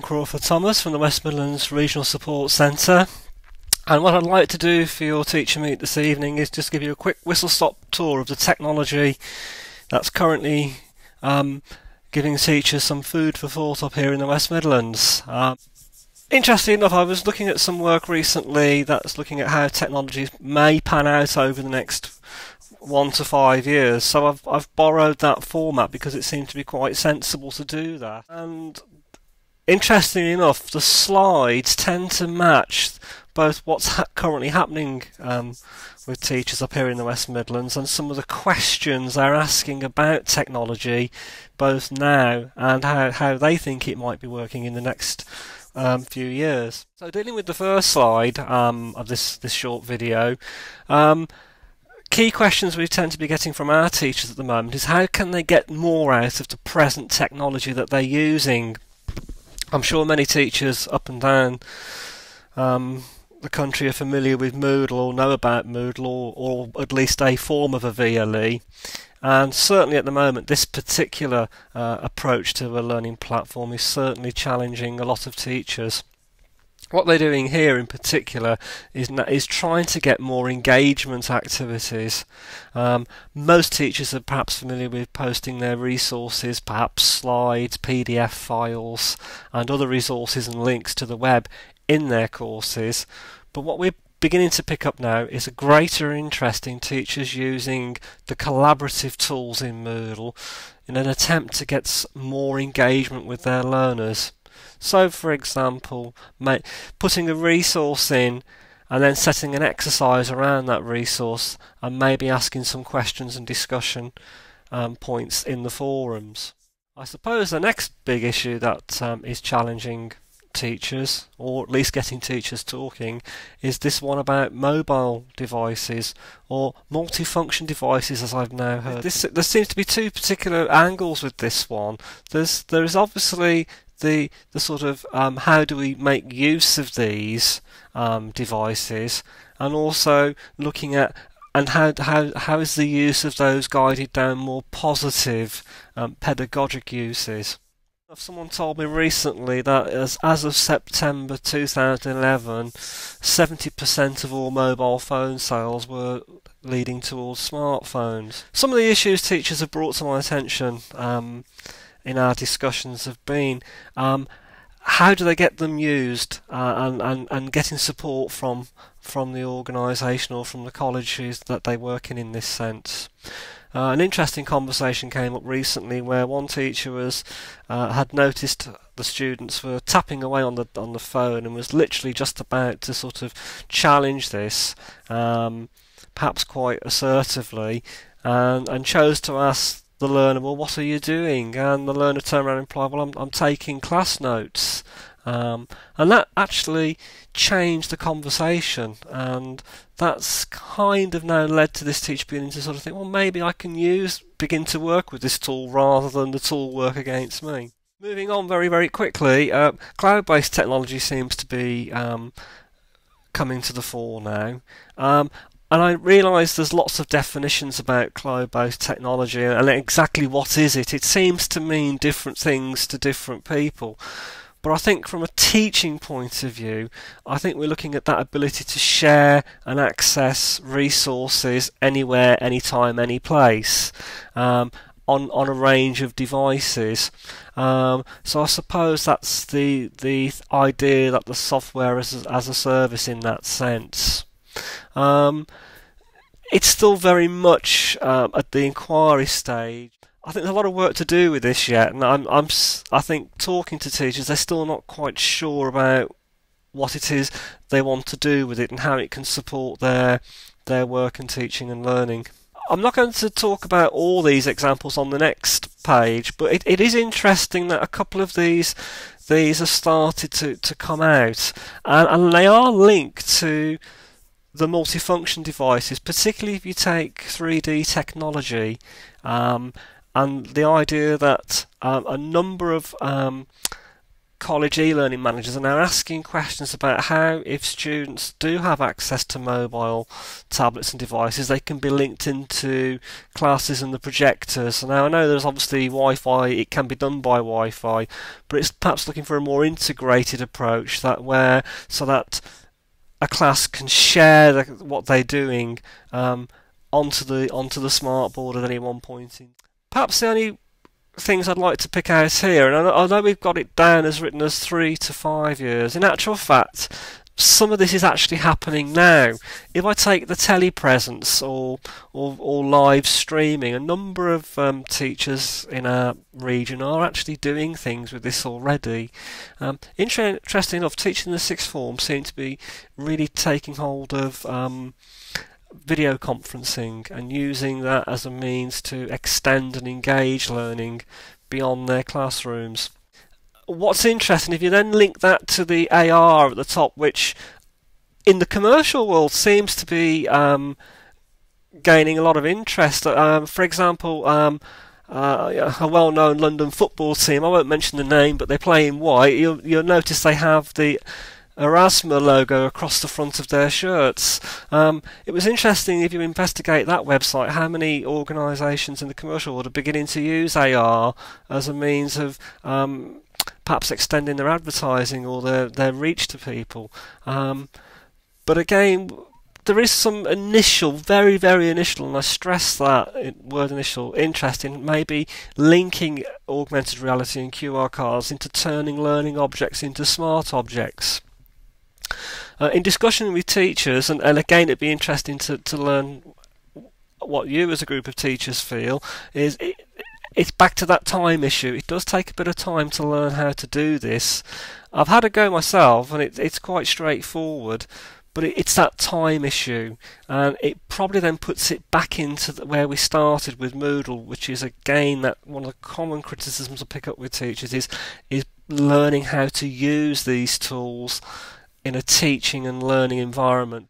Crawford Thomas from the West Midlands Regional Support Centre, and what I'd like to do for your Teacher Meet this evening is just give you a quick whistle-stop tour of the technology that's currently giving teachers some food for thought up here in the West Midlands. Interestingly enough, I was looking at some work recently that's looking at how technologies may pan out over the next 1 to 5 years, so I've borrowed that format because it seemed to be quite sensible to do that. And interestingly enough, the slides tend to match both what's currently happening with teachers up here in the West Midlands and some of the questions they're asking about technology both now and how they think it might be working in the next few years. So dealing with the first slide of this short video, key questions we tend to be getting from our teachers at the moment is how can they get more out of the present technology that they're using. I'm sure many teachers up and down the country are familiar with Moodle or know about Moodle or at least a form of a VLE, and certainly at the moment this particular approach to a learning platform is certainly challenging a lot of teachers. What they're doing here in particular is trying to get more engagement activities. Most teachers are perhaps familiar with posting their resources, perhaps slides, PDF files and other resources and links to the web in their courses, but what we're beginning to pick up now is a greater interest in teachers using the collaborative tools in Moodle in an attempt to get more engagement with their learners. So for example, putting a resource in and then setting an exercise around that resource and maybe asking some questions and discussion points in the forums. I suppose the next big issue that is challenging teachers, or at least getting teachers talking, is this one about mobile devices or multifunction devices, as I've now heard. There seems to be two particular angles with this one. There is obviously the sort of how do we make use of these devices, and also looking at and how is the use of those guided down more positive pedagogic uses. Someone told me recently that as of September 2011, 70% of all mobile phone sales were leading towards smartphones. Some of the issues teachers have brought to my attention in our discussions have been how do they get them used and getting support from the organisation or from the colleges that they work in this sense. An interesting conversation came up recently where one teacher had noticed the students were tapping away on the phone and was literally just about to sort of challenge this, perhaps quite assertively, and chose to ask the learner, well, what are you doing? And the learner turned around and replied, well, I'm taking class notes. And that actually changed the conversation, and that's kind of now led to this teacher beginning to sort of think, well, maybe I can begin to work with this tool rather than the tool work against me. Moving on very, very quickly, cloud-based technology seems to be coming to the fore now. And I realise there's lots of definitions about cloud-based technology and exactly what is it. It seems to mean different things to different people. But I think from a teaching point of view, I think we're looking at that ability to share and access resources anywhere, anytime, any place, on a range of devices. So I suppose that's the idea that the software as a service in that sense. It's still very much at the inquiry stage. I think there's a lot of work to do with this yet, and I think talking to teachers, they're still not quite sure about what it is they want to do with it and how it can support their work and teaching and learning. I'm not going to talk about all these examples on the next page, but it is interesting that a couple of these have started to come out, and they are linked to the multifunction devices, particularly if you take 3D technology, and the idea that a number of college e-learning managers are now asking questions about how, if students do have access to mobile tablets and devices, they can be linked into classes and the projectors. Now I know there's obviously Wi-Fi, it can be done by Wi-Fi, but it's perhaps looking for a more integrated approach so that a class can share what they're doing onto the smartboard at any one point. Perhaps the only things I'd like to pick out here, and I know we've got it down as written as 3 to 5 years. In actual fact, some of this is actually happening now. If I take the telepresence or live streaming, a number of teachers in our region are actually doing things with this already. Interesting enough, teaching the sixth form seem to be really taking hold of video conferencing and using that as a means to extend and engage learning beyond their classrooms. What's interesting, if you then link that to the AR at the top, which in the commercial world seems to be gaining a lot of interest. For example, a well-known London football team, I won't mention the name, but they play in white. You'll notice they have the Erasmus logo across the front of their shirts. It was interesting, if you investigate that website, how many organisations in the commercial world are beginning to use AR as a means of perhaps extending their advertising or their reach to people. But again, there is some initial, very, very initial, and I stress that word initial, interest in maybe linking augmented reality and QR cards into turning learning objects into smart objects. In discussion with teachers, and again it'd be interesting to learn what you as a group of teachers feel, it's back to that time issue. It does take a bit of time to learn how to do this. I've had a go myself and it's quite straightforward, but it's that time issue, and it probably then puts it back into where we started with Moodle, which is again that one of the common criticisms I pick up with teachers is learning how to use these tools in a teaching and learning environment.